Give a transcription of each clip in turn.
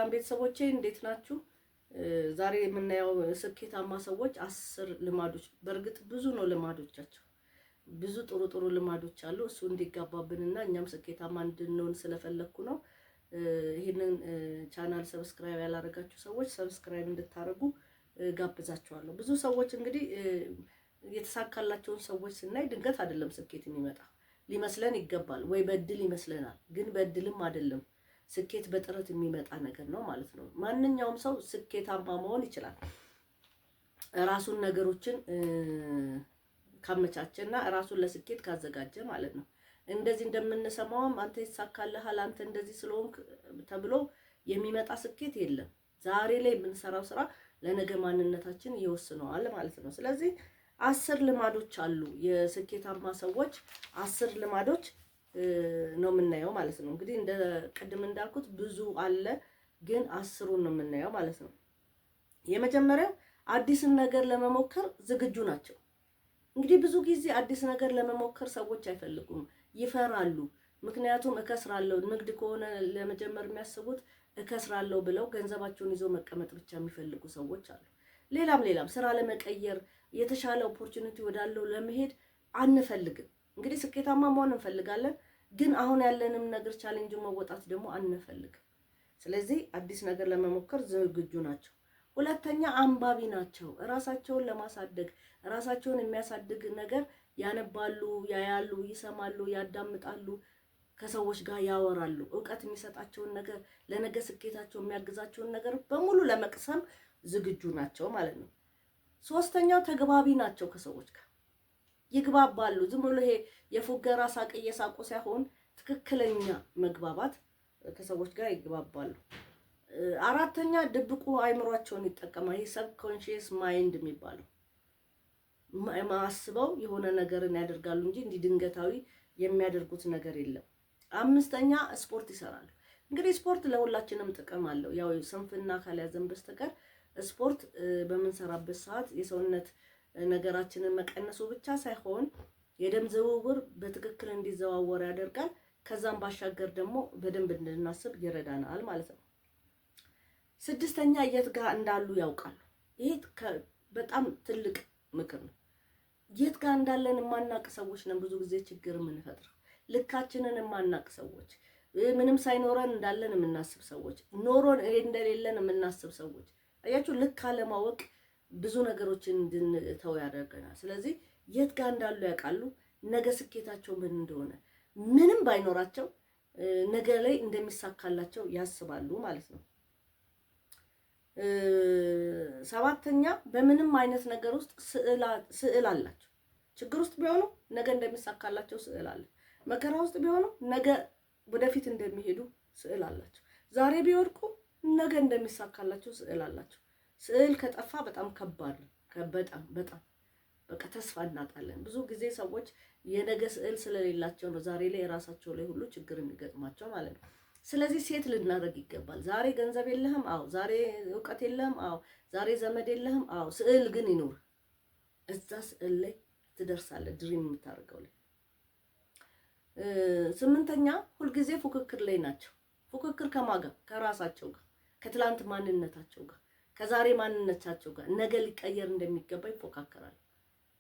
ሰላም ቤተሰቦቼ እንዴት ናችሁ? ዛሬ የምናየው ስኬታማ ሰዎች 10 ልማዶች። በእርግጥ ብዙ ነው ልማዶቻቸው፣ ብዙ ጥሩ ልማዶች አሉ። እሱ እንዲጋባብንና እኛም ስኬታማ እንድንሆን ስለፈለኩ ነው። ይሄንን ቻናል ሰብስክራይብ ያላደረጋችሁ ሰዎች ሰብስክራይብ እንድታደርጉ ጋብዛችኋለሁ። ብዙ ሰዎች እንግዲህ የተሳካላቸውን ሰዎች ስናይ ድንገት አይደለም ስኬት የሚመጣ ሊመስለን ይገባል፣ ወይ በእድል ይመስለናል። ግን በእድልም አይደለም፣ ስኬት በጥረት የሚመጣ ነገር ነው ማለት ነው። ማንኛውም ሰው ስኬታማ መሆን ይችላል ራሱን ነገሮችን ካመቻቸና ራሱን ለስኬት ካዘጋጀ ማለት ነው። እንደዚህ እንደምንሰማውም አንተ ይሳካልሃል፣ አንተ እንደዚህ ስለሆንክ ተብሎ የሚመጣ ስኬት የለም። ዛሬ ላይ የምንሰራው ስራ ለነገ ማንነታችን ይወስነዋል ማለት ነው። ስለዚህ 10 ልማዶች አሉ፣ የስኬታማ ሰዎች 10 ልማዶች ነው የምናየው ማለት ነው። እንግዲህ እንደ ቅድም እንዳልኩት ብዙ አለ፣ ግን 10ሩን ነው የምናየው ማለት ነው። የመጀመሪያው አዲስን ነገር ለመሞከር ዝግጁ ናቸው። እንግዲህ ብዙ ጊዜ አዲስ ነገር ለመሞከር ሰዎች አይፈልጉም፣ ይፈራሉ። ምክንያቱም እከስራለሁ፣ ንግድ ከሆነ ለመጀመር የሚያስቡት እከስራለሁ ብለው ገንዘባቸውን ይዘው መቀመጥ ብቻ የሚፈልጉ ሰዎች አሉ። ሌላም ስራ ለመቀየር የተሻለ ኦፖርቹኒቲ ወዳለው ለመሄድ አንፈልግም። እንግዲህ ስኬታማ መሆን እንፈልጋለን፣ ግን አሁን ያለንም ነገር ቻሌንጅን መወጣት ደግሞ አንፈልግም። ስለዚህ አዲስ ነገር ለመሞከር ዝግጁ ናቸው። ሁለተኛ አንባቢ ናቸው። ራሳቸውን ለማሳደግ ራሳቸውን የሚያሳድግ ነገር ያነባሉ፣ ያያሉ፣ ይሰማሉ፣ ያዳምጣሉ፣ ከሰዎች ጋር ያወራሉ። እውቀት የሚሰጣቸውን ነገር ለነገ ስኬታቸው የሚያግዛቸውን ነገር በሙሉ ለመቅሰም ዝግጁ ናቸው ማለት ነው። ሶስተኛው ተግባቢ ናቸው። ከሰዎች ጋር ይግባባሉ። ዝም ብሎ ይሄ የፉገራ ሳቅ እየሳቁ ሳይሆን ትክክለኛ መግባባት፣ ከሰዎች ጋር ይግባባሉ። አራተኛ ድብቁ አይምሯቸውን ይጠቀማል። ይሄ ሰብኮንሺየስ ማይንድ የሚባለው ማስበው የሆነ ነገርን ያደርጋሉ እንጂ እንዲህ ድንገታዊ የሚያደርጉት ነገር የለም። አምስተኛ ስፖርት ይሰራሉ። እንግዲህ ስፖርት ለሁላችንም ጥቅም አለው። ያው ስንፍና ካልያዘን በስተቀር ስፖርት በምንሰራበት ሰዓት የሰውነት ነገራችንን መቀነሱ ብቻ ሳይሆን የደም ዝውውር በትክክል እንዲዘዋወር ያደርጋል። ከዛም ባሻገር ደግሞ በደንብ እንድናስብ ይረዳናል ማለት ነው። ስድስተኛ የት ጋር እንዳሉ ያውቃሉ። ይሄ በጣም ትልቅ ምክር ነው። የት ጋር እንዳለን የማናቅ ሰዎች ነን ብዙ ጊዜ ችግር የምንፈጥረው። ልካችንን የማናቅ ሰዎች፣ ምንም ሳይኖረን እንዳለን የምናስብ ሰዎች፣ ኖሮን እንደሌለን የምናስብ ሰዎች። አያችሁ፣ ልክ አለማወቅ ብዙ ነገሮችን እንድንተው ያደርገናል። ስለዚህ የት ጋር እንዳሉ ያውቃሉ። ነገ ስኬታቸው ምን እንደሆነ ምንም ባይኖራቸው ነገ ላይ እንደሚሳካላቸው ያስባሉ ማለት ነው። ሰባተኛ በምንም አይነት ነገር ውስጥ ስዕል አላቸው። ችግር ውስጥ ቢሆኑ ነገ እንደሚሳካላቸው ስዕል አለ። መከራ ውስጥ ቢሆኑ ነገ ወደፊት እንደሚሄዱ ስዕል አላቸው። ዛሬ ቢወድቁ ነገ እንደሚሳካላቸው ስዕል አላቸው። ስዕል ከጠፋ በጣም ከባድ ነው። በጣም በቃ ተስፋ እናጣለን። ብዙ ጊዜ ሰዎች የነገ ስዕል ስለሌላቸው ነው ዛሬ ላይ የራሳቸው ላይ ሁሉ ችግር የሚገጥማቸው ማለት ነው። ስለዚህ ሴት ልናደርግ ይገባል። ዛሬ ገንዘብ የለህም፣ አዎ። ዛሬ እውቀት የለህም፣ አዎ። ዛሬ ዘመድ የለህም፣ አዎ። ስዕል ግን ይኖር። እዛ ስዕል ላይ ትደርሳለህ፣ ድሪም የምታደርገው ላይ። ስምንተኛ ሁልጊዜ ፉክክር ላይ ናቸው። ፉክክር ከማን ጋር? ከራሳቸው ጋር፣ ከትላንት ማንነታቸው ጋር፣ ከዛሬ ማንነታቸው ጋር። ነገ ሊቀየር እንደሚገባ ይፎካከራል።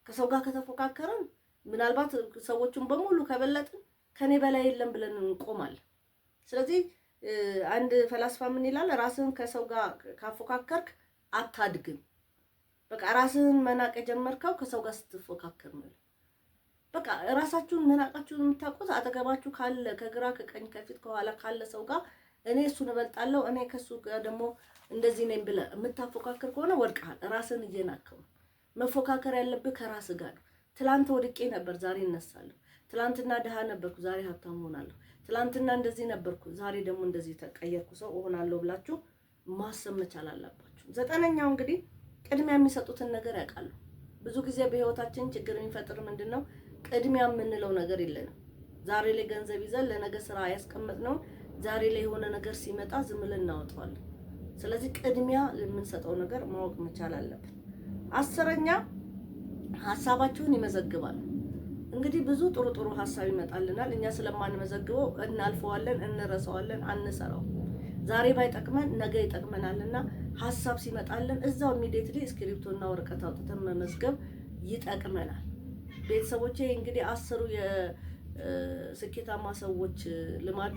ከሰው ጋር ከተፎካከረን ምናልባት ሰዎቹን በሙሉ ከበለጥን ከኔ በላይ የለም ብለን እንቆማለን። ስለዚህ አንድ ፈላስፋ ምን ይላል? ራስህን ከሰው ጋር ካፎካከርክ አታድግም። በቃ ራስህን መናቅ የጀመርከው ከሰው ጋር ስትፎካከር ነው። በቃ ራሳችሁን መናቃችሁን የምታውቁት አጠገባችሁ ካለ፣ ከግራ ከቀኝ ከፊት ከኋላ ካለ ሰው ጋር እኔ እሱን እበልጣለሁ፣ እኔ ከሱ ጋር ደግሞ እንደዚህ ነኝ ብለህ የምታፎካከር ከሆነ ወድቀሃል። ራስን እየናከው። መፎካከር ያለብህ ከራስህ ጋር ነው። ትላንት ወድቄ ነበር፣ ዛሬ እነሳለሁ። ትላንትና ድሃ ነበርኩ፣ ዛሬ ሀብታም እሆናለሁ። ትላንትና እንደዚህ ነበርኩ፣ ዛሬ ደግሞ እንደዚህ ተቀየርኩ፣ ሰው እሆናለሁ ብላችሁ ማሰብ መቻል አለባችሁ። ዘጠነኛው እንግዲህ ቅድሚያ የሚሰጡትን ነገር ያውቃሉ። ብዙ ጊዜ በህይወታችን ችግር የሚፈጥር ምንድነው? ቅድሚያ የምንለው ነገር የለንም። ዛሬ ላይ ገንዘብ ይዘን ለነገ ስራ ያስቀመጥነው ዛሬ ላይ የሆነ ነገር ሲመጣ ዝም ብለን እናወጣዋለን። ስለዚህ ቅድሚያ የምንሰጠው ነገር ማወቅ መቻል አለብን። አስረኛ ሀሳባቸውን ይመዘግባሉ። እንግዲህ ብዙ ጥሩ ሀሳብ ይመጣልናል። እኛ ስለማንመዘግበው እናልፈዋለን፣ እንረሳዋለን፣ አንሰራው። ዛሬ ባይጠቅመን ነገ ይጠቅመናልና ሀሳብ ሲመጣልን እዛው ኢሚዲየትሊ እስክሪፕቶና ወረቀት አውጥተን መመዝገብ ይጠቅመናል። ቤተሰቦቼ እንግዲህ 10 የስኬታማ ሰዎች ልማድ